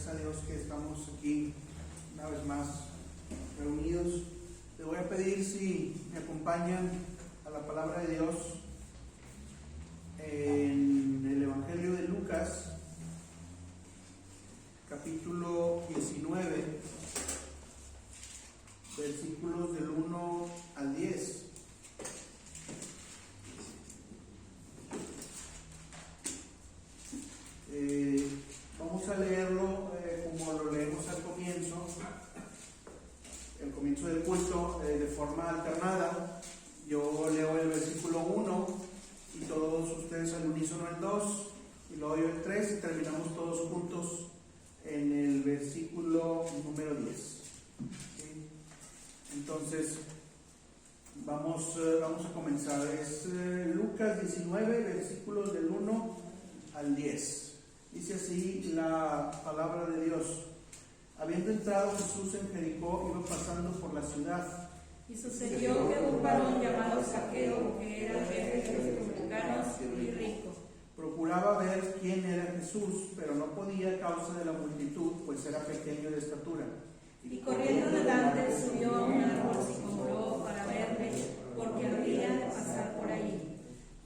a Dios que estamos aquí una vez más reunidos. Les voy a pedir si me acompañan a la palabra de Dios en el Evangelio de Lucas, capítulo 19, versículos del 1 al 10. Vamos a leerlo como lo leemos al comienzo, el comienzo del culto, de forma alternada. Yo leo el versículo 1 y todos ustedes al unísono el 2, y luego yo el 3 y terminamos todos juntos en el versículo número 10. ¿Sí? Entonces, vamos a comenzar. Es Lucas 19, versículos del 1 al 10. Dice así la palabra de Dios. Habiendo entrado Jesús en Jericó, iba pasando por la ciudad. Y sucedió que un varón llamado Zaqueo, que era jefe de los publicanos y rico, procuraba ver quién era Jesús, pero no podía a causa de la multitud, pues era pequeño de estatura. Y corriendo delante subió a un árbol sicómoro para verle, porque había de pasar por ahí.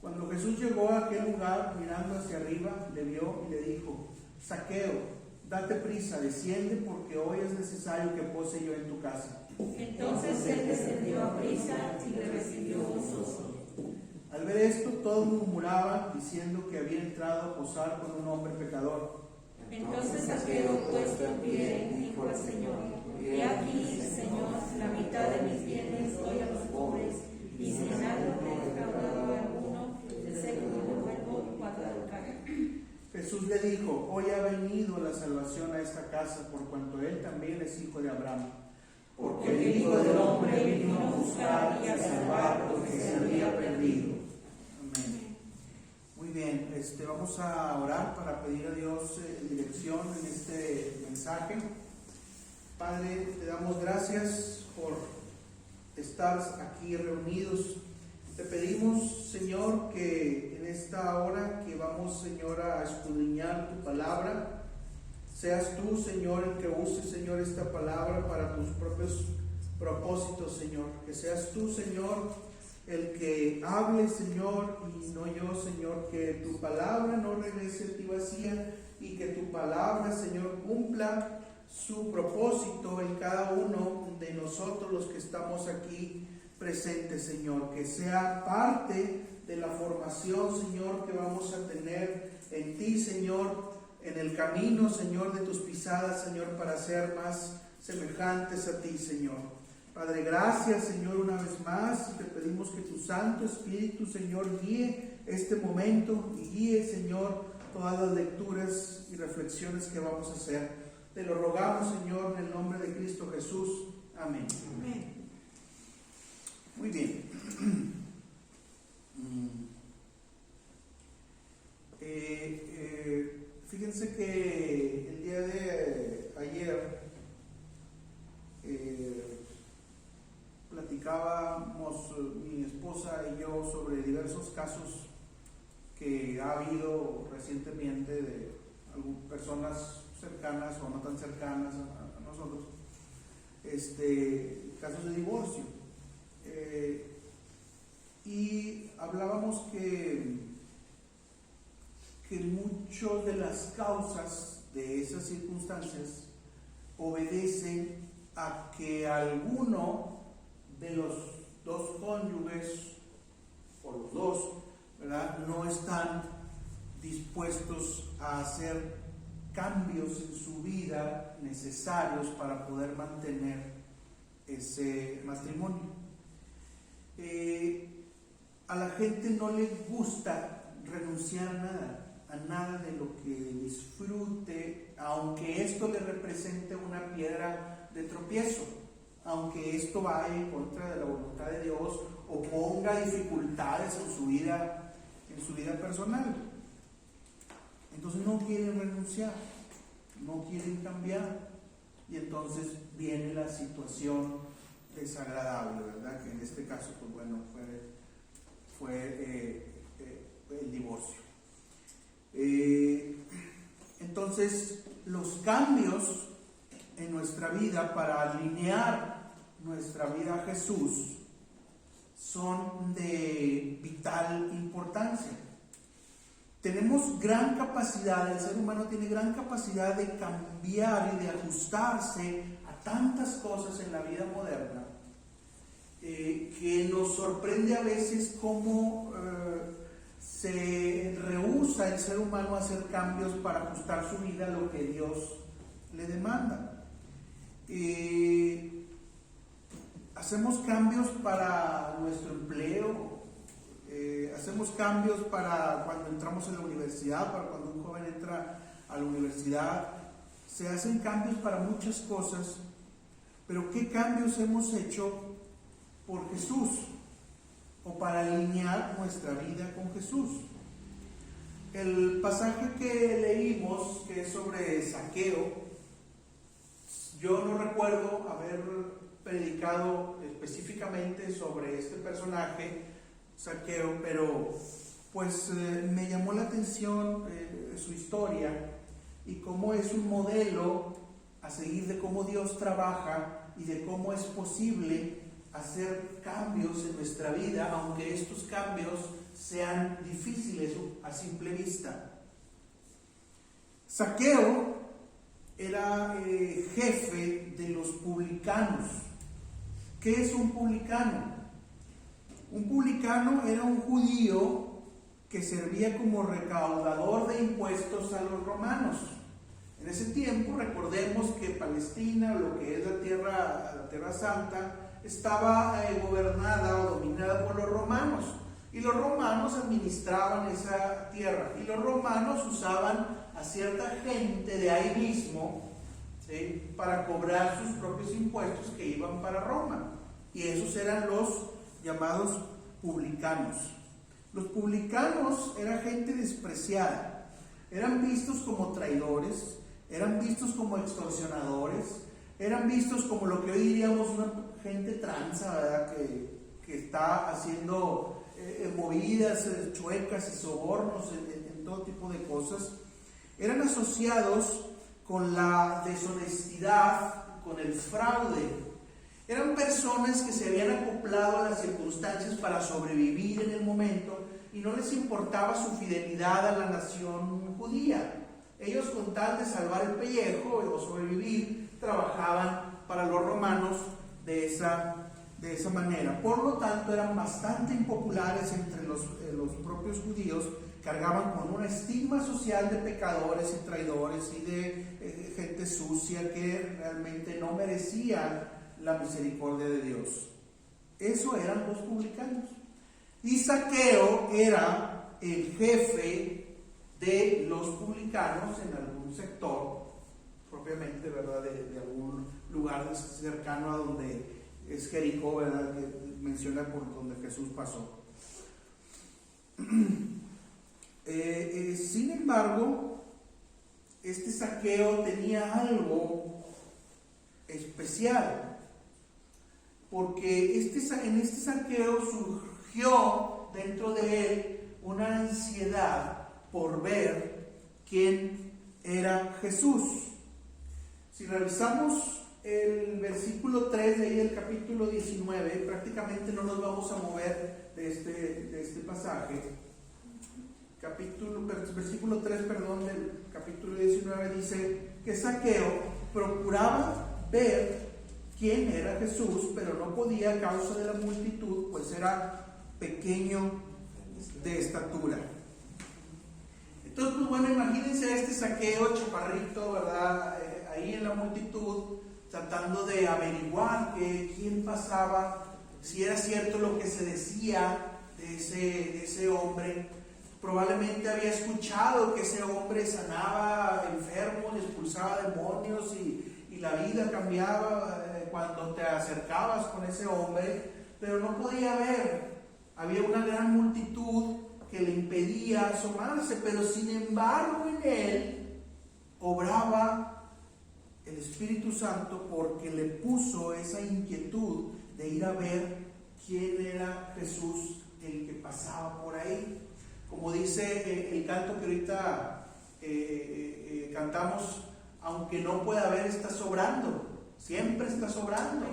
Cuando Jesús llegó a aquel lugar, mirando hacia arriba, le vio y le dijo: Zaqueo, date prisa, desciende, porque hoy es necesario que pose yo en tu casa. Entonces él descendió a prisa y le recibió gozoso. Al ver esto, todos murmuraban, diciendo que había entrado a posar con un hombre pecador. Entonces Zaqueo, puesto en pie, dijo al Señor: He aquí, Señor, la mitad de mis bienes doy a los pobres, y si en algo te he defraudado a alguno, de seguro devuelvo cuatro al cargo. Jesús le dijo: Hoy ha venido la salvación a esta casa, por cuanto él también es hijo de Abraham. Porque el Hijo del Hombre vino a buscar y a salvar lo que se había perdido. Amén. Muy bien, vamos a orar para pedir a Dios dirección en este mensaje. Padre, te damos gracias por estar aquí reunidos. Te pedimos, Señor, que en esta hora que vamos, Señor, a escudriñar tu palabra, seas tú, Señor, el que use, Señor, esta palabra para tus propios propósitos, Señor. Que seas tú, Señor, el que hable, Señor, y no yo, Señor. Que tu palabra no regrese a ti vacía y que tu palabra, Señor, cumpla su propósito en cada uno de nosotros los que estamos aquí presentes, Señor. Que sea parte de la formación, Señor, que vamos a tener en ti, Señor, en el camino, Señor, de tus pisadas, Señor, para ser más semejantes a ti, Señor. Padre, gracias, Señor, una vez más, y te pedimos que tu Santo Espíritu, Señor, guíe este momento y guíe, Señor, todas las lecturas y reflexiones que vamos a hacer. Te lo rogamos, Señor, en el nombre de Cristo Jesús. Amén. Amén. Muy bien. Fíjense que el día de ayer platicábamos mi esposa y yo sobre diversos casos que ha habido recientemente de algunas personas cercanas o no tan cercanas a nosotros, casos de divorcio. Y hablábamos que muchas de las causas de esas circunstancias obedecen a que alguno de los dos cónyuges, o los dos, ¿verdad?, no están dispuestos a hacer cambios en su vida necesarios para poder mantener ese matrimonio. A la gente no le gusta renunciar a nada de lo que disfrute, aunque esto le represente una piedra de tropiezo, aunque esto vaya en contra de la voluntad de Dios o ponga dificultades en su vida personal. Entonces no quieren renunciar, no quieren cambiar, y entonces viene la situación desagradable, ¿verdad? Que en este caso, pues bueno, fue el divorcio. Entonces, los cambios en nuestra vida para alinear nuestra vida a Jesús son de vital importancia. Tenemos gran capacidad, el ser humano tiene gran capacidad de cambiar y de ajustarse a tantas cosas en la vida moderna, que nos sorprende a veces cómo se rehúsa el ser humano a hacer cambios para ajustar su vida a lo que Dios le demanda. Hacemos cambios para nuestro empleo, hacemos cambios para cuando entramos en la universidad, para cuando un joven entra a la universidad. Se hacen cambios para muchas cosas, pero ¿qué cambios hemos hecho por Jesús o para alinear nuestra vida con Jesús? El pasaje que leímos, que es sobre Zaqueo, yo no recuerdo haber predicado específicamente sobre este personaje, Zaqueo, pero pues me llamó la atención su historia y cómo es un modelo a seguir de cómo Dios trabaja y de cómo es posible hacer cambios en nuestra vida, aunque estos cambios sean difíciles a simple vista. Zaqueo era jefe de los publicanos. ¿Qué es un publicano? Un publicano era un judío que servía como recaudador de impuestos a los romanos. En ese tiempo, recordemos que Palestina, lo que es la Tierra Santa, estaba gobernada o dominada por los romanos. Y los romanos administraban esa tierra. Y los romanos usaban a cierta gente de ahí mismo, ¿sí?, para cobrar sus propios impuestos que iban para Roma. Y esos eran los llamados publicanos. Los publicanos eran gente despreciada, eran vistos como traidores, eran vistos como extorsionadores, eran vistos como lo que hoy diríamos una gente tranza, ¿verdad?, que está haciendo movidas chuecas y sobornos en todo tipo de cosas. Eran asociados con la deshonestidad, con el fraude. Eran personas que se habían acoplado a las circunstancias para sobrevivir en el momento y no les importaba su fidelidad a la nación judía. Ellos, con tal de salvar el pellejo o sobrevivir, trabajaban para los romanos de esa manera. Por lo tanto, eran bastante impopulares entre los propios judíos. Cargaban con un estigma social de pecadores y traidores y de gente sucia que realmente no merecía la misericordia de Dios. Eso eran los publicanos. Y Zaqueo era el jefe de los publicanos en algún sector, propiamente, ¿verdad?, de algún lugar cercano a donde es Jericó, ¿verdad?, que menciona por donde Jesús pasó. Sin embargo, este Zaqueo tenía algo especial, porque en este Zaqueo surgió dentro de él una ansiedad por ver quién era Jesús. Si revisamos el versículo 3 de ahí del capítulo 19, prácticamente no nos vamos a mover de este pasaje. Versículo 3, del capítulo 19 dice que Zaqueo procuraba ver quién era Jesús, pero no podía a causa de la multitud, pues era pequeño de estatura. Entonces, pues bueno, imagínense a este Zaqueo chaparrito, ¿verdad?, ahí en la multitud, tratando de averiguar quién pasaba, si era cierto lo que se decía de ese hombre. Probablemente había escuchado que ese hombre sanaba enfermos, expulsaba demonios y la vida cambiaba cuando te acercabas con ese hombre, pero no podía ver. Había una gran multitud que le impedía asomarse, pero sin embargo en él obraba el Espíritu Santo, porque le puso esa inquietud de ir a ver quién era Jesús el que pasaba por ahí. Como dice el canto que ahorita cantamos aunque no pueda haber, está sobrando. Siempre está sobrando.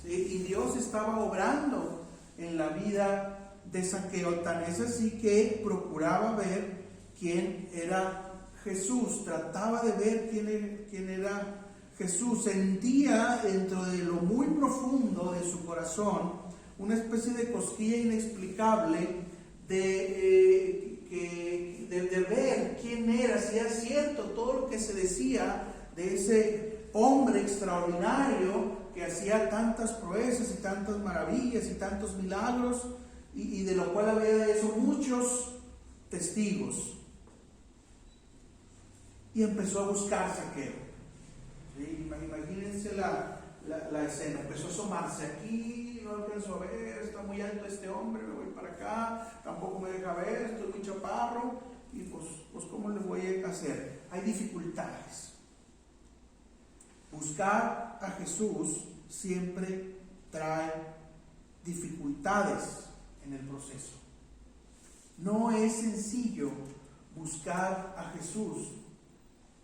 ¿Sí? Y Dios estaba obrando en la vida de Zaqueo. Tan es así que procuraba ver quién era Jesús. Trataba de ver quién era Jesús. Sentía dentro de lo muy profundo de su corazón una especie de cosquilla inexplicable de ver quién era, si era cierto todo lo que se decía de ese hombre extraordinario que hacía tantas proezas y tantas maravillas y tantos milagros, y de lo cual había de eso muchos testigos. Y empezó a buscar Zaqueo. ¿Sí? Imagínense la escena. Empezó a asomarse aquí, no alcanzo a ver, está muy alto este hombre, me voy para acá, tampoco me deja ver, estoy muy chaparro, y pues ¿cómo le voy a hacer? Hay dificultades. Buscar a Jesús siempre trae dificultades en el proceso. No es sencillo buscar a Jesús,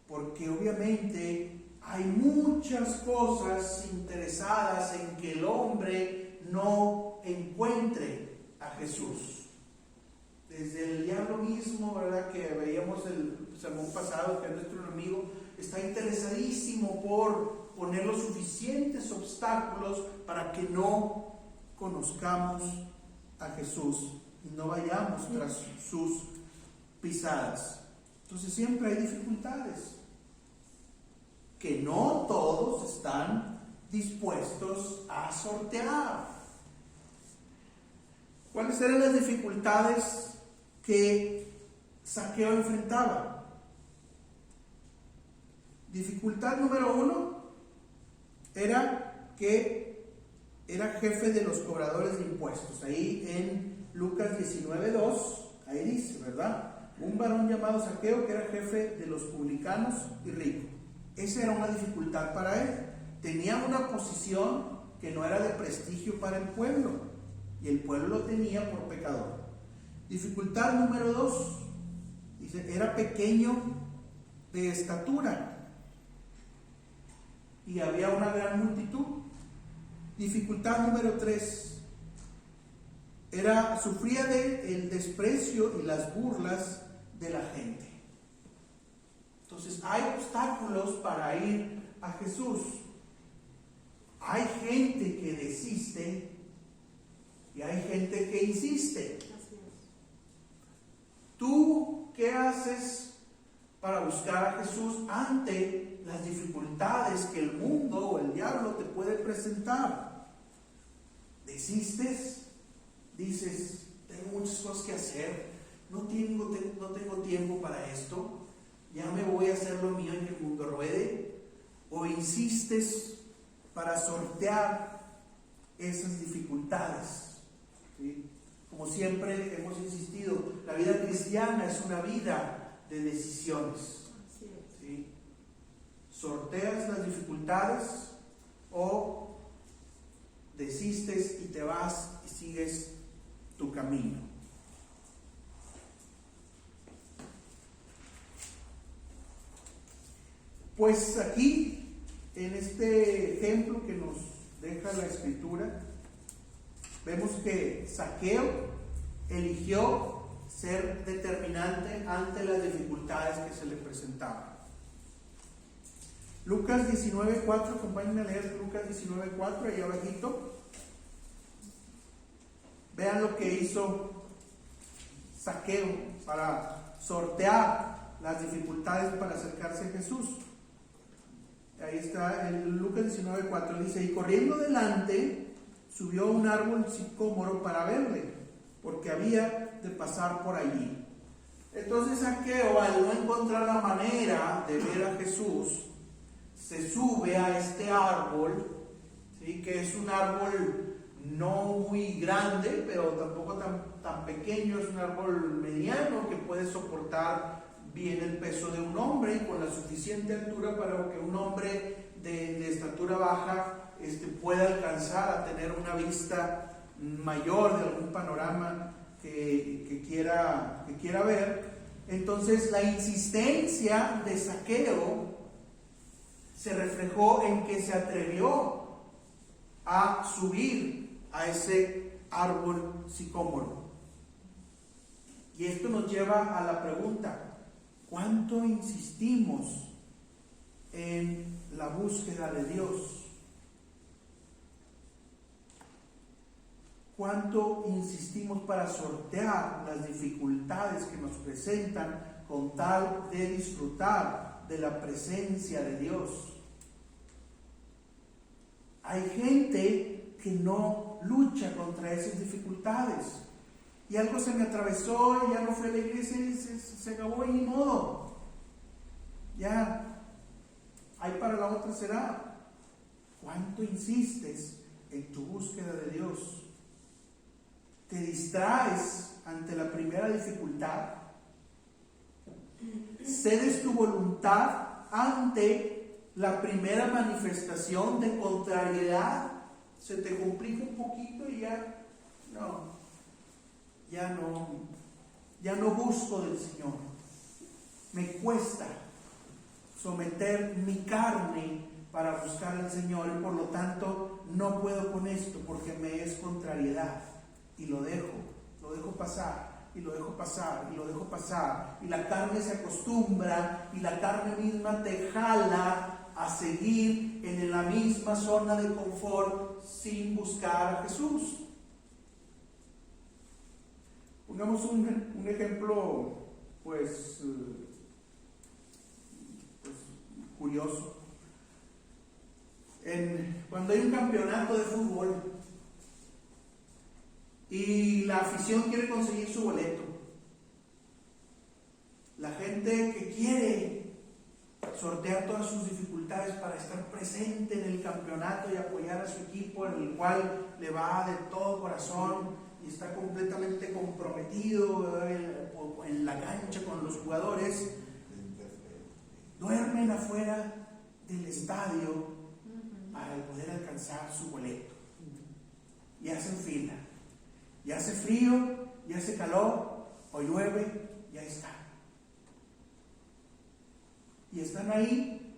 porque obviamente hay muchas cosas interesadas en que el hombre no encuentre a Jesús. Desde el diablo mismo, ¿verdad?, que veíamos el sermón pasado, que es nuestro enemigo, está interesadísimo por poner los suficientes obstáculos para que no conozcamos a Jesús y no vayamos tras sus pisadas. Entonces siempre hay dificultades que no todos están dispuestos a sortear. ¿Cuáles eran las dificultades que Zaqueo enfrentaba? Dificultad número 1 era que era jefe de los cobradores de impuestos. Ahí en Lucas 19:2, ahí dice, ¿verdad? Un varón llamado Zaqueo que era jefe de los publicanos y rico. Esa era una dificultad para él. Tenía una posición que no era de prestigio para el pueblo, y el pueblo lo tenía por pecador. Dificultad número 2, dice, era pequeño de estatura y había una gran multitud. Dificultad número 3, sufría del desprecio y las burlas de la gente. Entonces hay obstáculos para ir a Jesús. Hay gente que desiste y hay gente que insiste. ¿Tú qué haces para buscar a Jesús ante las dificultades que el mundo o el diablo te puede presentar? ¿Desistes? Dices, tengo muchas cosas que hacer, no tengo tiempo para esto, ya me voy a hacer lo mío en que el mundo ruede. ¿O insistes para sortear esas dificultades? ¿Sí? Como siempre hemos insistido, la vida cristiana es una vida de decisiones. ¿Sí? ¿Sorteas las dificultades o desistes y te vas y sigues tu camino? Pues aquí, en este ejemplo que nos deja la Escritura, vemos que Zaqueo eligió ser determinante ante las dificultades que se le presentaban. Lucas 19:4, acompáñenme a leer Lucas 19:4, ahí abajito. Vean lo que hizo Zaqueo para sortear las dificultades para acercarse a Jesús. Ahí está, en Lucas 19:4 dice, y corriendo delante, subió a un árbol sicómoro para verle, porque había de pasar por allí. Entonces Zaqueo, al no encontrar la manera de ver a Jesús, se sube a este árbol, ¿sí?, que es un árbol no muy grande, pero tampoco tan pequeño, es un árbol mediano que puede soportar bien el peso de un hombre y con la suficiente altura para que un hombre de estatura baja pueda alcanzar a tener una vista mayor de algún panorama que quiera ver. Entonces la insistencia de Zaqueo se reflejó en que se atrevió a subir a ese árbol sicómoro. Y esto nos lleva a la pregunta: ¿cuánto insistimos en la búsqueda de Dios? ¿Cuánto insistimos para sortear las dificultades que nos presentan con tal de disfrutar de la presencia de Dios? Hay gente que no lucha contra esas dificultades. Y algo se me atravesó y ya no fue a la iglesia y se acabó y ni modo. Ya, ahí para la otra será. ¿Cuánto insistes en tu búsqueda de Dios? ¿Te distraes ante la primera dificultad? ¿Cedes tu voluntad ante la primera manifestación de contrariedad? ¿Se te complica un poquito y ya no busco del Señor? Me cuesta someter mi carne para buscar al Señor y por lo tanto no puedo con esto porque me es contrariedad. Y lo dejo pasar, y lo dejo pasar, y lo dejo pasar. Y la carne se acostumbra, y la carne misma te jala a seguir en la misma zona de confort sin buscar a Jesús. Pongamos un ejemplo, pues curioso. Cuando hay un campeonato de fútbol, y la afición quiere conseguir su boleto, la gente que quiere sortear todas sus dificultades para estar presente en el campeonato y apoyar a su equipo, en el cual le va de todo corazón y está completamente comprometido en la cancha con los jugadores, duermen afuera del estadio para poder alcanzar su boleto y hacen fila. Y hace frío, y hace calor, o llueve, y ahí está. Y están ahí,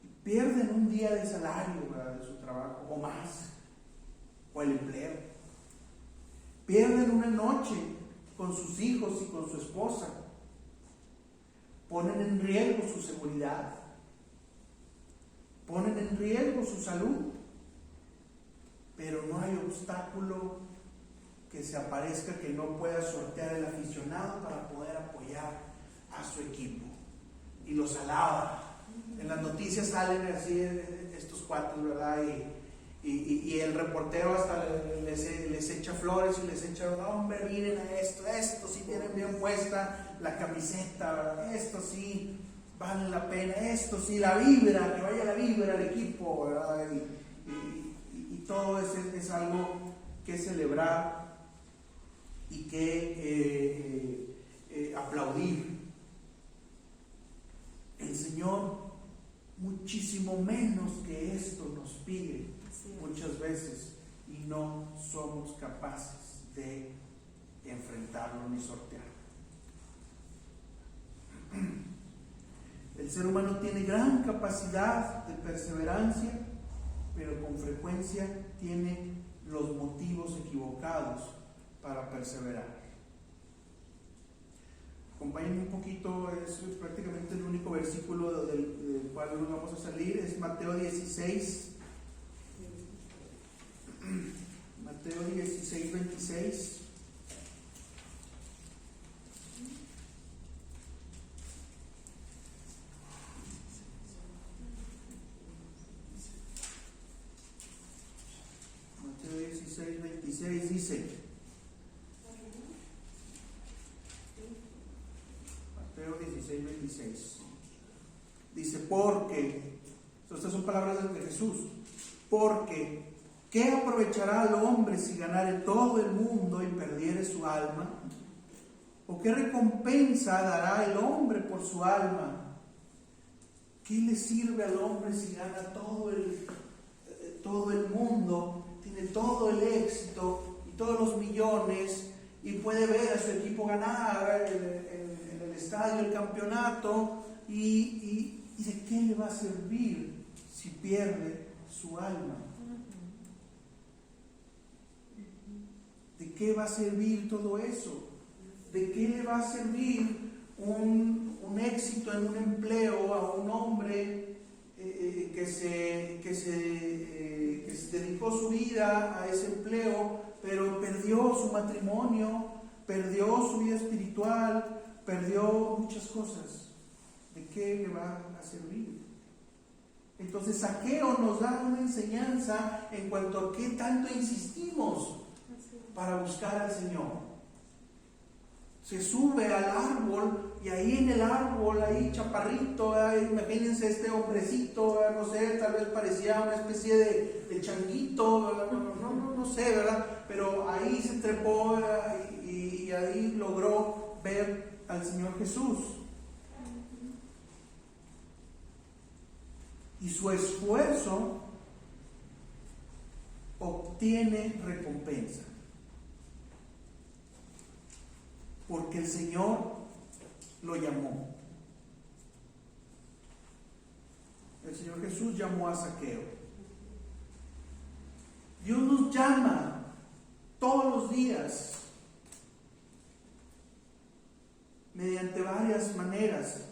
y pierden un día de salario, ¿verdad?, de su trabajo, o más, o el empleo. Pierden una noche con sus hijos y con su esposa. Ponen en riesgo su seguridad. Ponen en riesgo su salud. Pero no hay obstáculo que se aparezca que no pueda sortear el aficionado para poder apoyar a su equipo. Y los alaba. En las noticias salen así estos cuates, ¿verdad? Y el reportero hasta les echa flores y les echa: hombre, miren a esto sí tienen bien puesta la camiseta, ¿verdad? Esto sí vale la pena, esto sí, la vibra, que vaya la vibra al equipo, ¿verdad? Y todo es algo que celebrar y que aplaudir. El Señor muchísimo menos que esto nos pide muchas veces, y no somos capaces de enfrentarlo ni sortearlo. El ser humano tiene gran capacidad de perseverancia, pero con frecuencia tiene los motivos equivocados para perseverar. Acompáñenme un poquito, es prácticamente el único versículo del cual nos vamos a salir, es Mateo 16. Mateo 16, 26. Mateo 16, 26 dice: Mateo 16, 26. Dice: porque, estas son palabras de Jesús, porque ¿qué aprovechará al hombre si ganare todo el mundo y perdiere su alma? ¿O qué recompensa dará el hombre por su alma? ¿Qué le sirve al hombre si gana todo el mundo, tiene todo el éxito y todos los millones, y puede ver a su equipo ganar en el estadio el campeonato, y ¿Y de qué le va a servir si pierde su alma? ¿De qué va a servir todo eso? ¿De qué le va a servir un éxito en un empleo a un hombre que se dedicó su vida a ese empleo, pero perdió su matrimonio, perdió su vida espiritual, perdió muchas cosas? ¿De qué le va a servir? Entonces Zaqueo nos da una enseñanza en cuanto a qué tanto insistimos para buscar al Señor. Se sube al árbol y ahí en el árbol, ahí chaparrito, imagínense este hombrecito, no sé, tal vez parecía una especie de changuito, no sé, ¿verdad? Pero ahí se trepó y ahí logró ver al Señor Jesús. Y su esfuerzo obtiene recompensa. Porque el Señor lo llamó. El Señor Jesús llamó a Zaqueo. Dios nos llama todos los días mediante varias maneras.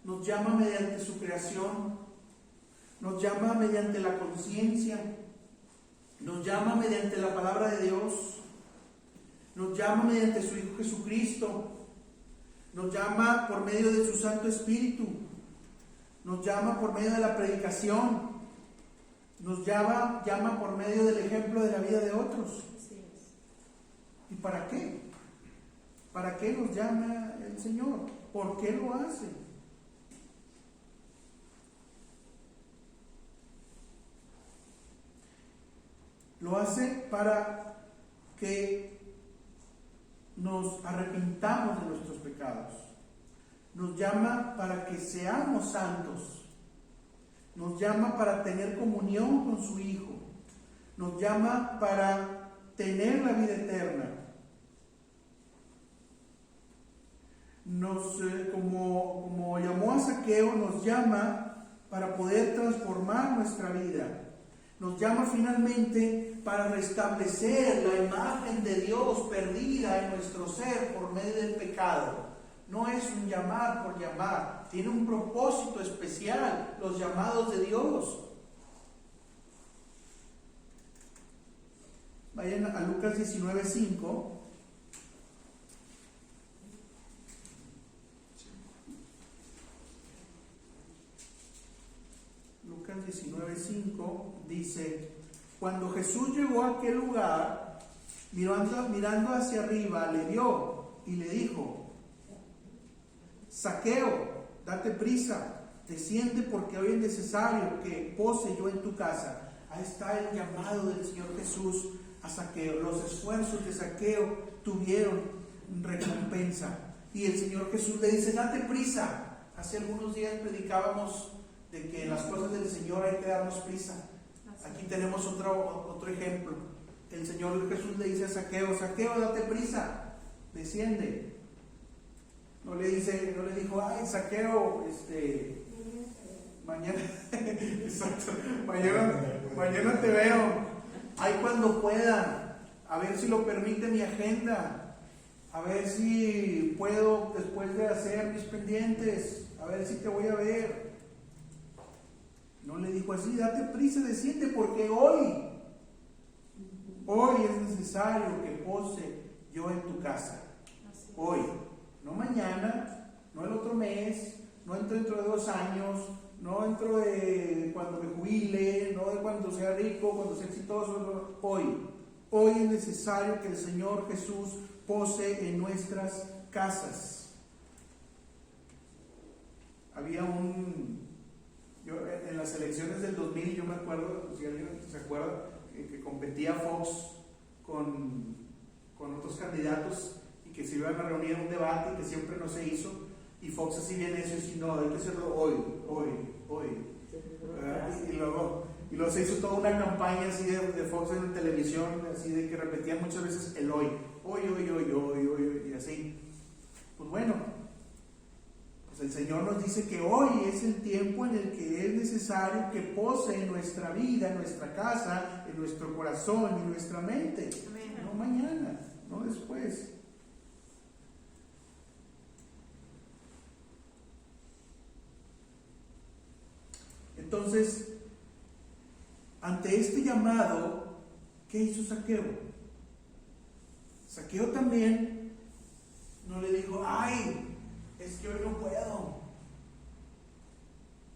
Nos llama mediante su creación, nos llama mediante la conciencia, nos llama mediante la palabra de Dios, nos llama mediante su Hijo Jesucristo, nos llama por medio de su Santo Espíritu, nos llama por medio de la predicación, nos llama por medio del ejemplo de la vida de otros. ¿Y para qué? ¿Para qué nos llama el Señor? ¿Por qué lo hace? Lo hace para que nos arrepintamos de nuestros pecados. Nos llama para que seamos santos. Nos llama para tener comunión con su Hijo. Nos llama para tener la vida eterna. Como llamó a Zaqueo, nos llama para poder transformar nuestra vida. Nos llama finalmente para restablecer la imagen de Dios perdida en nuestro ser por medio del pecado. No es un llamar por llamar, tiene un propósito especial, los llamados de Dios. Vayan a Lucas 19:5. Lucas 19:5 dice: cuando Jesús llegó a aquel lugar, mirando hacia arriba, le vio y le dijo: Zaqueo, date prisa, desciende porque hoy es necesario que pose yo en tu casa. Ahí está el llamado del Señor Jesús a Zaqueo. Los esfuerzos de Zaqueo tuvieron recompensa. Y el Señor Jesús le dice: date prisa. Hace algunos días predicábamos de que en las cosas del Señor hay que darnos prisa. Aquí tenemos otro ejemplo. El Señor Jesús le dice a Zaqueo: Zaqueo, date prisa, desciende. No le dijo: ay, Zaqueo, mañana, exacto, mañana te veo, ay, cuando pueda, a ver si lo permite mi agenda, a ver si puedo, después de hacer mis pendientes, a ver si te voy a ver. No le dijo así: date prisa, desciende, porque hoy es necesario que pose yo en tu casa. Hoy, no mañana, no el otro mes, no dentro de 2 años, no dentro de cuando me jubile, no de cuando sea rico, cuando sea exitoso, no. Hoy es necesario que el Señor Jesús pose en nuestras casas. Había en las elecciones del 2000, yo me acuerdo, si alguien se acuerda, que competía Fox con otros candidatos y que se iban a reunir en un debate y que siempre no se hizo, y Fox así viene eso y dice: no, hay que hacerlo hoy. Y luego se hizo toda una campaña así de Fox en la televisión, así de que repetían muchas veces el hoy, y así. Pues bueno, pues El Señor nos dice que hoy es el tiempo en el que es necesario que pose en nuestra vida, en nuestra casa, en nuestro corazón y en nuestra mente. Amén. No mañana, no después. Entonces, ante este llamado, ¿qué hizo Zaqueo? Zaqueo también no le dijo, ay, es que hoy no puedo,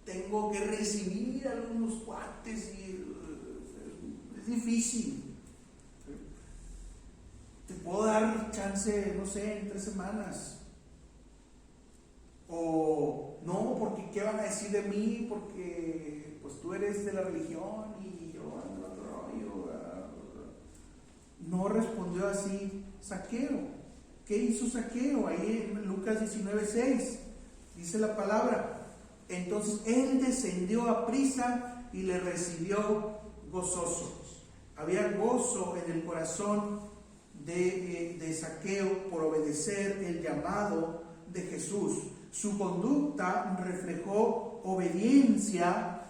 tengo que recibir a algunos cuates y es difícil, te puedo dar chance, no sé, en 3 semanas. O no, porque ¿qué van a decir de mí? Porque pues tú eres de la religión y yo ando en otro rollo. No respondió así Zaqueo. ¿Qué hizo Zaqueo? Ahí en Lucas 19:6 dice la palabra: entonces él descendió a prisa y le recibió gozoso. Había gozo en el corazón de Zaqueo por obedecer el llamado de Jesús. Su conducta reflejó obediencia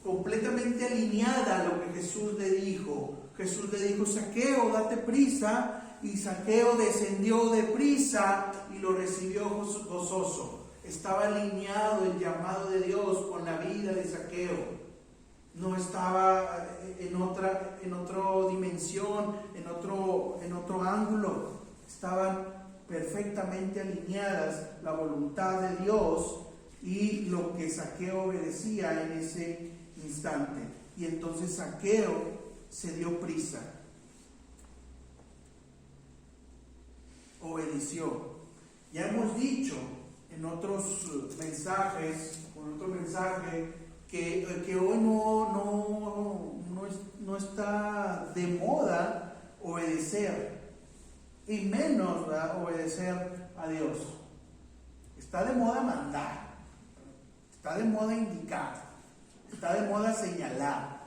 completamente alineada a lo que Jesús le dijo. Jesús le dijo: Zaqueo, date prisa, y Zaqueo descendió de prisa y lo recibió gozoso. Estaba alineado el llamado de Dios con la vida de Zaqueo. No estaba en otra dimensión, en otro ángulo. Estaban perfectamente alineadas la voluntad de Dios y lo que Zaqueo obedecía en ese instante. Y entonces Zaqueo se dio prisa, obedeció. Ya hemos dicho en otros mensajes, con otro mensaje, que hoy no está de moda obedecer, y menos, ¿verdad?, obedecer a Dios. Está de moda mandar, está de moda indicar, está de moda señalar,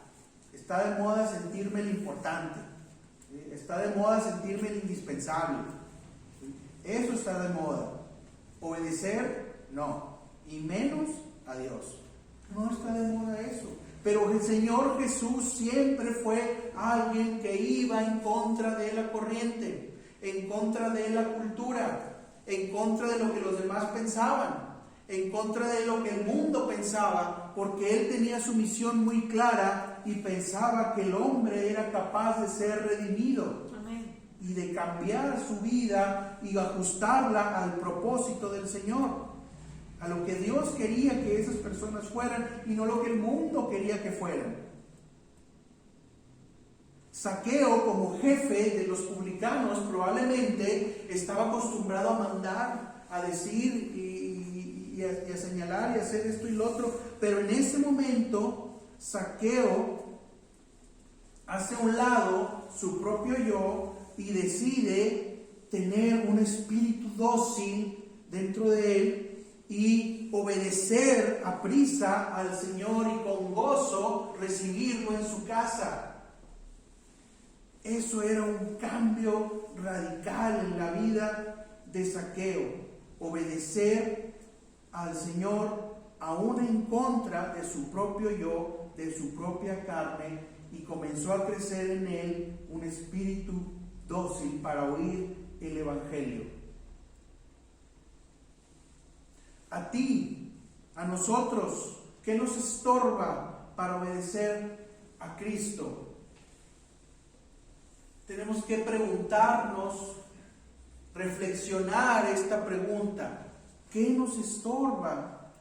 está de moda sentirme el importante, ¿sí? Está de moda sentirme el indispensable, ¿sí? Eso está de moda. Obedecer, no, y menos a Dios. No está de moda eso. Pero el Señor Jesús siempre fue alguien que iba en contra de la corriente, en contra de la cultura, en contra de lo que los demás pensaban, en contra de lo que el mundo pensaba, porque Él tenía su misión muy clara y pensaba que el hombre era capaz de ser redimido. Amén. Y de cambiar su vida y ajustarla al propósito del Señor, a lo que Dios quería que esas personas fueran y no lo que el mundo quería que fueran. Zaqueo, como jefe de los publicanos, probablemente estaba acostumbrado a mandar, a decir y a señalar y a hacer esto y lo otro, pero en ese momento Zaqueo hace a un lado su propio yo y decide tener un espíritu dócil dentro de él y obedecer a prisa al Señor y con gozo recibirlo en su casa. Eso era un cambio radical en la vida de Zaqueo. Obedecer al Señor aún en contra de su propio yo, de su propia carne, y comenzó a crecer en él un espíritu dócil para oír el Evangelio. A ti, a nosotros, ¿qué nos estorba para obedecer a Cristo? Tenemos que preguntarnos, reflexionar esta pregunta: ¿qué nos estorba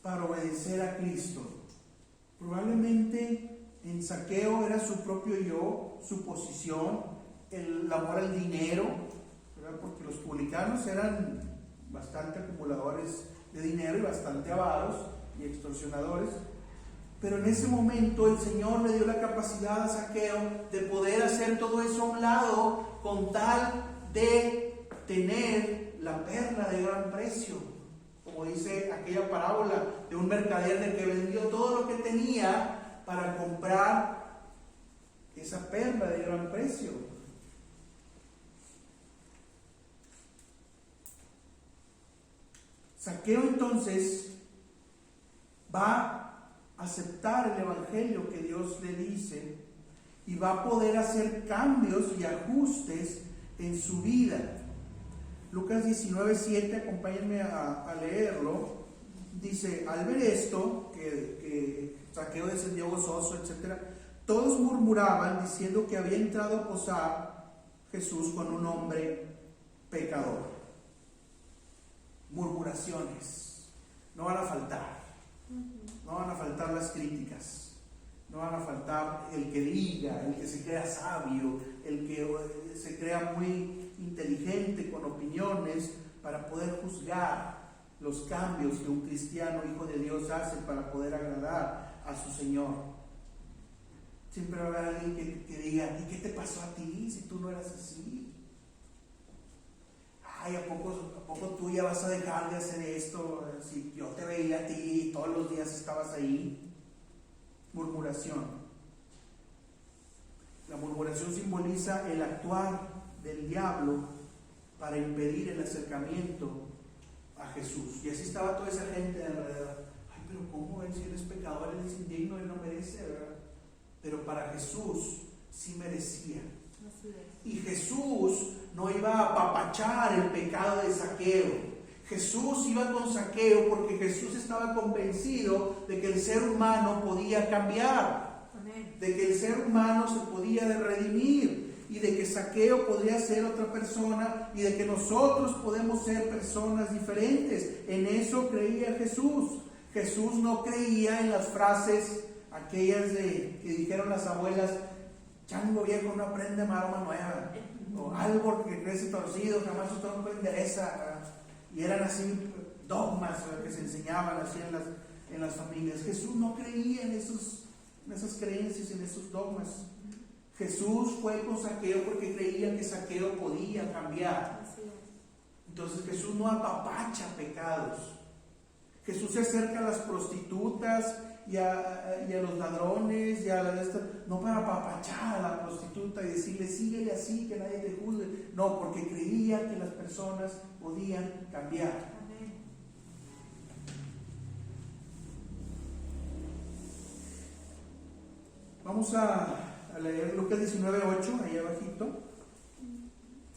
para obedecer a Cristo? Probablemente en Zaqueo era su propio yo, su posición, el amor al dinero, ¿verdad? Porque los publicanos eran bastante acumuladores de dinero y bastante avaros y extorsionadores. Pero en ese momento el Señor le dio la capacidad a Zaqueo de poder hacer todo eso a un lado con tal de tener la perla de gran precio. Como dice aquella parábola de un mercader de que vendió todo lo que tenía para comprar esa perla de gran precio. Zaqueo entonces va a aceptar el evangelio que Dios le dice y va a poder hacer cambios y ajustes en su vida. Lucas 19:7, acompáñenme a leerlo. Dice: al ver esto, que Zaqueo descendió gozoso, etc., todos murmuraban diciendo que había entrado a posar Jesús con un hombre pecador. Murmuraciones no van a faltar, no van a faltar las críticas, no van a faltar el que diga, el que se crea sabio, el que se crea muy inteligente con opiniones para poder juzgar los cambios que un cristiano hijo de Dios hace para poder agradar a su Señor. Siempre va a haber alguien que diga: ¿y qué te pasó a ti si tú no eras así? Ay, ¿a poco tú ya vas a dejar de hacer esto? Si yo te veía a ti y todos los días estabas ahí. Murmuración. La murmuración simboliza el actuar del diablo para impedir el acercamiento a Jesús. Y así estaba toda esa gente alrededor. Ay, pero ¿cómo él, si él es pecador, él es indigno, él no merece, ¿verdad? Pero para Jesús sí merecía. Y Jesús no iba a apapachar el pecado de Zaqueo. Jesús iba con Zaqueo porque Jesús estaba convencido de que el ser humano podía cambiar. Amén. De que el ser humano se podía redimir y de que Zaqueo podría ser otra persona y de que nosotros podemos ser personas diferentes. En eso creía Jesús. Jesús no creía en las frases aquellas que dijeron las abuelas: chango viejo no aprende maroma nueva, o algo que crece torcido jamás su tronco endereza. Y eran así dogmas que se enseñaban así en las familias. Jesús no creía en esas creencias, en esos dogmas. Jesús fue con Zaqueo porque creía que Zaqueo podía cambiar. Entonces Jesús no apapacha pecados. Jesús se acerca a las prostitutas y a los ladrones no para apapachar a la prostituta y decirle: síguele así, que nadie te juzgue. No, porque creía que las personas podían cambiar. Amén. Vamos a leer Lucas 19:8, ahí abajito.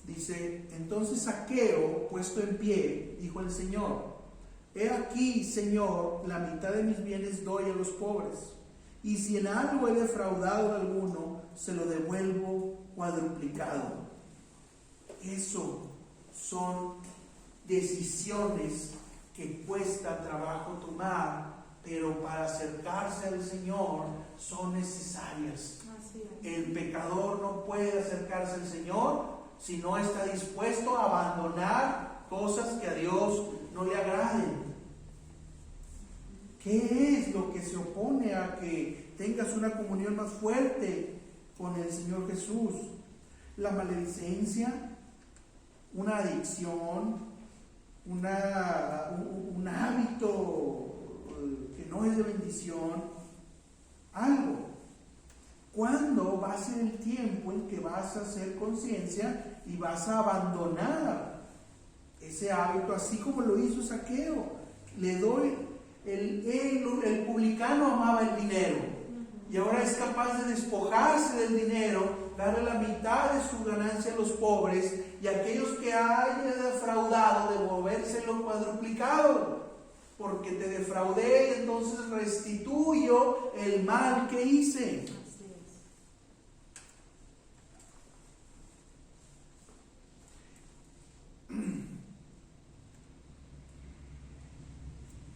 Dice: entonces Zaqueo, puesto en pie, dijo al Señor: he aquí, Señor, la mitad de mis bienes doy a los pobres, y si en algo he defraudado a alguno, se lo devuelvo cuadruplicado. Eso son decisiones que cuesta trabajo tomar, pero para acercarse al Señor son necesarias. El pecador no puede acercarse al Señor si no está dispuesto a abandonar cosas que a Dios no le agraden. ¿Qué es lo que se opone a que tengas una comunión más fuerte con el Señor Jesús? La maledicencia, una adicción, un hábito que no es de bendición, algo. ¿Cuándo va a ser el tiempo en que vas a hacer conciencia y vas a abandonar ese hábito, así como lo hizo Zaqueo? El publicano amaba el dinero y ahora es capaz de despojarse del dinero, darle la mitad de su ganancia a los pobres, y aquellos que haya defraudado, devolvérselo cuadruplicado, porque te defraudé y entonces restituyo el mal que hice.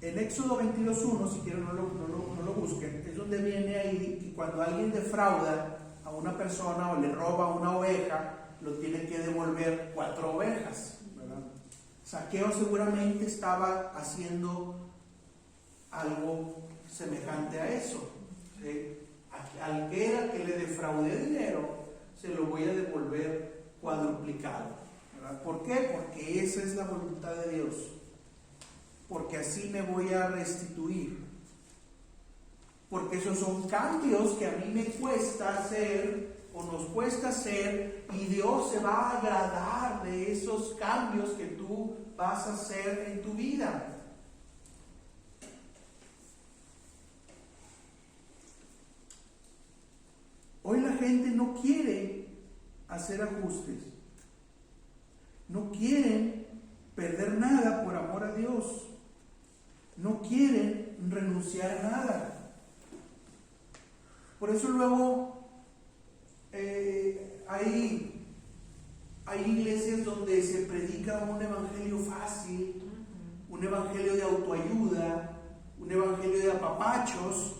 En Éxodo 22:1, si quieren no lo busquen, es donde viene ahí que cuando alguien defrauda a una persona o le roba una oveja, lo tiene que devolver 4 ovejas, ¿verdad? Zaqueo seguramente estaba haciendo algo semejante a eso. ¿Sí? Al que era que le defraudé dinero, se lo voy a devolver cuadruplicado, ¿verdad? ¿Por qué? Porque esa es la voluntad de Dios. Porque así me voy a restituir. Porque esos son cambios que a mí me cuesta hacer o nos cuesta hacer, y Dios se va a agradar de esos cambios que tú vas a hacer en tu vida. gente no quiere hacer ajustes, no quieren perder nada por amor a Dios, no quieren renunciar a nada. Por eso luego hay iglesias donde se predica un evangelio fácil, un evangelio de autoayuda, un evangelio de apapachos,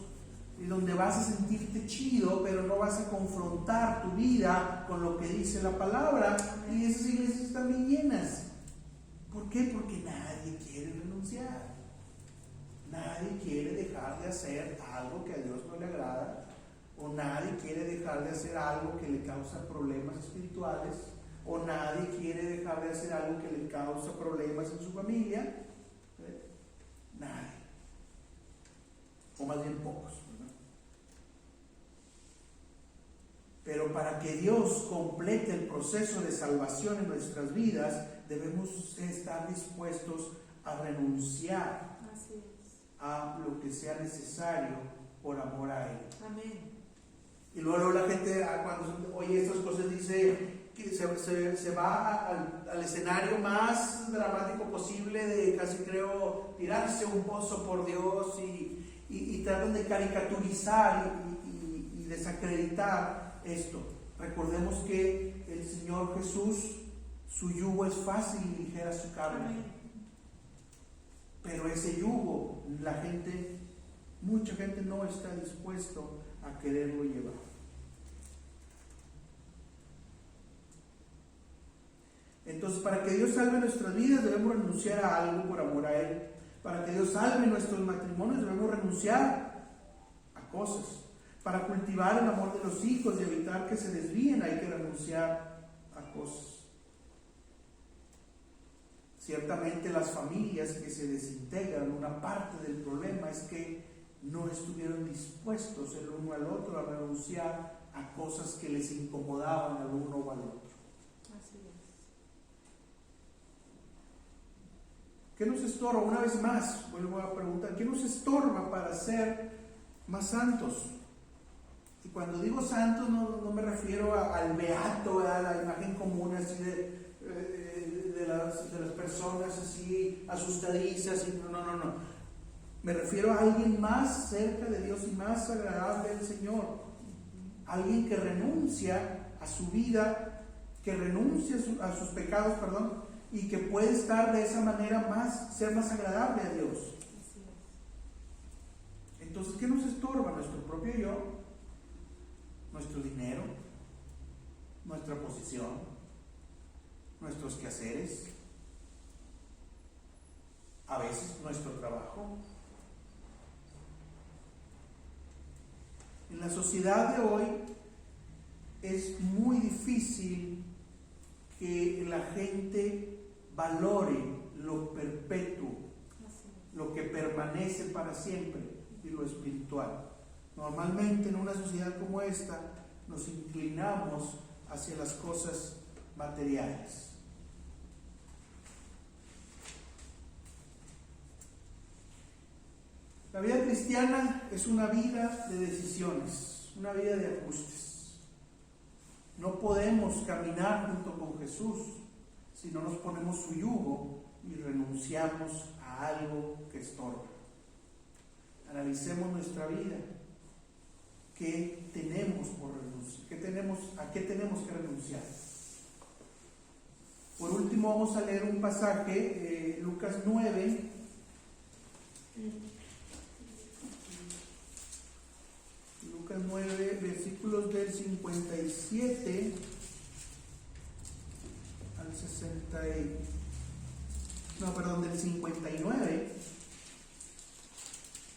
y donde vas a sentirte chido, pero no vas a confrontar tu vida con lo que dice la palabra. Y esas iglesias están bien llenas. ¿Por qué? Porque nadie quiere renunciar. Nadie quiere dejar de hacer algo que a Dios no le agrada, o nadie quiere dejar de hacer algo que le causa problemas espirituales, o nadie quiere dejar de hacer algo que le causa problemas en su familia. Nadie. O más bien pocos. Pero para que Dios complete el proceso de salvación en nuestras vidas, debemos estar dispuestos a renunciar a lo que sea necesario por amor a Él. Amén. Y luego la gente, cuando oye estas cosas, dice que se va al escenario más dramático posible de casi creo tirarse un pozo por Dios, y tratan de caricaturizar y desacreditar esto. Recordemos que el Señor Jesús, su yugo es fácil y ligera su carga. Amén. Pero ese yugo, mucha gente no está dispuesto a quererlo llevar. Entonces, para que Dios salve nuestras vidas, debemos renunciar a algo por amor a Él. Para que Dios salve nuestros matrimonios, debemos renunciar a cosas. Para cultivar el amor de los hijos y evitar que se desvíen, hay que renunciar a cosas. Ciertamente las familias que se desintegran, una parte del problema es que no estuvieron dispuestos el uno al otro a renunciar a cosas que les incomodaban al uno o al otro. Así es. ¿Qué nos estorba? Una vez más, vuelvo a preguntar, ¿qué nos estorba para ser más santos? Y cuando digo santos no me refiero al beato, a la imagen común así de las personas así asustadizas. No. Me refiero a alguien más cerca de Dios y más agradable al Señor. Alguien que renuncia a su vida, que renuncia a sus pecados, y que puede estar de esa manera ser más agradable a Dios. Entonces, ¿qué nos estorba? Nuestro propio yo, nuestro dinero, nuestra posición, nuestros quehaceres, a veces nuestro trabajo. En la sociedad de hoy es muy difícil que la gente valore lo perpetuo, lo que permanece para siempre, y lo espiritual. Normalmente en una sociedad como esta nos inclinamos hacia las cosas materiales. La vida cristiana es una vida de decisiones, una vida de ajustes. No podemos caminar junto con Jesús si no nos ponemos su yugo y renunciamos a algo que estorba. Analicemos nuestra vida. ¿Qué tenemos por renunciar? ¿A qué tenemos que renunciar? Por último, vamos a leer un pasaje, Lucas 9. Lucas 9, versículos del 57 al del 59.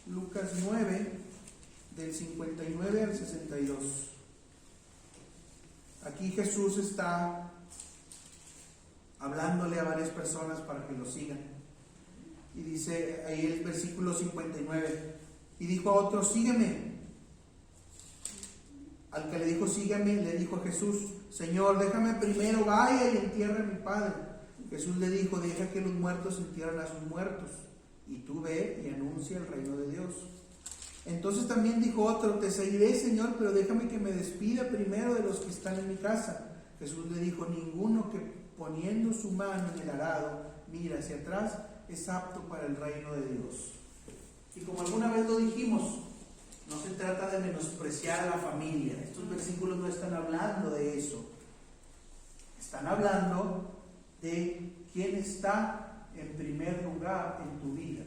Lucas 9, del 59 al 62. Aquí Jesús está hablándole a varias personas para que lo sigan. Y dice ahí el versículo 59, y dijo a otro: sígueme. Al que le dijo sígueme, le dijo Jesús: Señor, déjame primero vaya y entierre a mi padre. Jesús le dijo: deja que los muertos entierren a sus muertos, y tú ve y anuncia el reino de Dios. Entonces también dijo otro: te seguiré, Señor, pero déjame que me despida primero de los que están en mi casa. Jesús le dijo: ninguno que poniendo su mano en el arado mira hacia atrás es apto para el reino de Dios. Y como alguna vez lo dijimos, no se trata de menospreciar a la familia. Estos versículos no están hablando de eso. Están hablando de quién está en primer lugar en tu vida,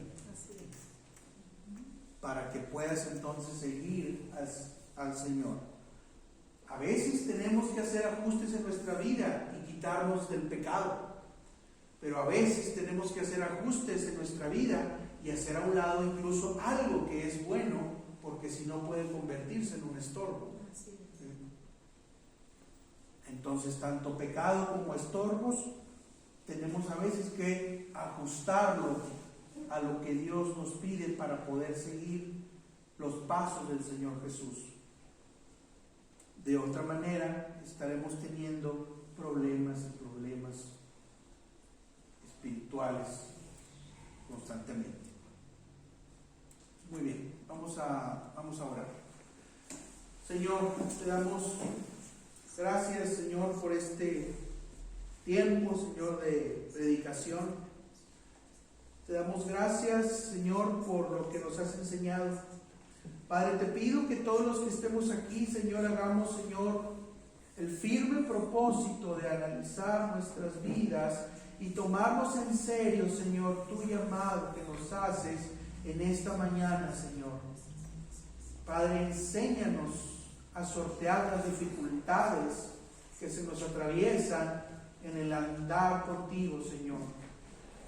para que puedas entonces seguir al Señor. A veces tenemos que hacer ajustes en nuestra vida y quitarnos del pecado, pero a veces tenemos que hacer ajustes en nuestra vida y hacer a un lado incluso algo que es bueno, porque si no puede convertirse en un estorbo. Entonces, tanto pecado como estorbos tenemos a veces que ajustarlo a lo que Dios nos pide para poder seguir los pasos del Señor Jesús. De otra manera, estaremos teniendo problemas y problemas espirituales constantemente. Muy bien, vamos a orar. Señor, te damos gracias, Señor, por este tiempo, Señor, de predicación. Te damos gracias, Señor, por lo que nos has enseñado. Padre, te pido que todos los que estemos aquí, Señor, hagamos, Señor, el firme propósito de analizar nuestras vidas y tomarnos en serio, Señor, tu llamado que nos haces en esta mañana, Señor. Padre, enséñanos a sortear las dificultades que se nos atraviesan en el andar contigo, Señor.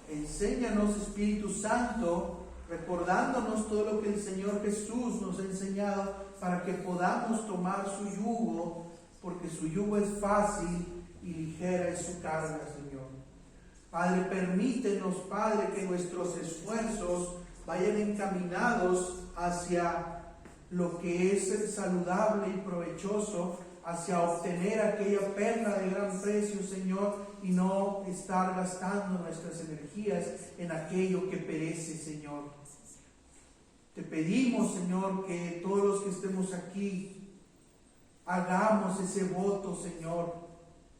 Enséñanos, Espíritu Santo, recordándonos todo lo que el Señor Jesús nos ha enseñado para que podamos tomar su yugo, porque su yugo es fácil y ligera es su carga, Señor. Padre, permítenos, Padre, que nuestros esfuerzos vayan encaminados hacia lo que es saludable y provechoso, hacia obtener aquella perla de gran precio, Señor, y no estar gastando nuestras energías en aquello que perece, Señor. Te pedimos, Señor, que todos los que estemos aquí hagamos ese voto, Señor,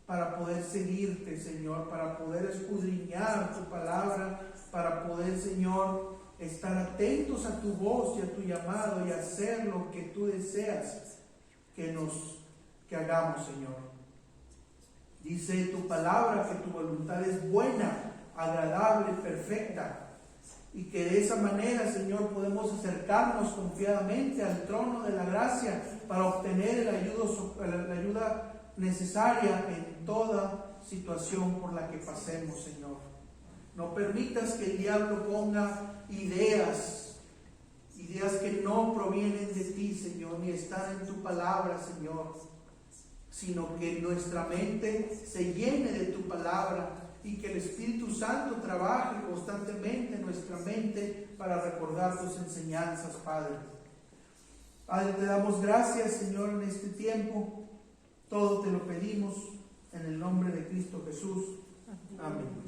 para poder seguirte, Señor, para poder escudriñar tu palabra, para poder, Señor, estar atentos a tu voz y a tu llamado y hacer lo que tú deseas que hagamos, Señor. Dice tu palabra que tu voluntad es buena, agradable, perfecta, y que de esa manera, Señor, podemos acercarnos confiadamente al trono de la gracia para obtener la ayuda necesaria en toda situación por la que pasemos, Señor. No permitas que el diablo ponga ideas que no provienen de ti, Señor, ni están en tu palabra, Señor, sino que nuestra mente se llene de tu palabra y que el Espíritu Santo trabaje constantemente en nuestra mente para recordar tus enseñanzas, Padre. Padre, te damos gracias, Señor, en este tiempo. Todo te lo pedimos en el nombre de Cristo Jesús. Amén.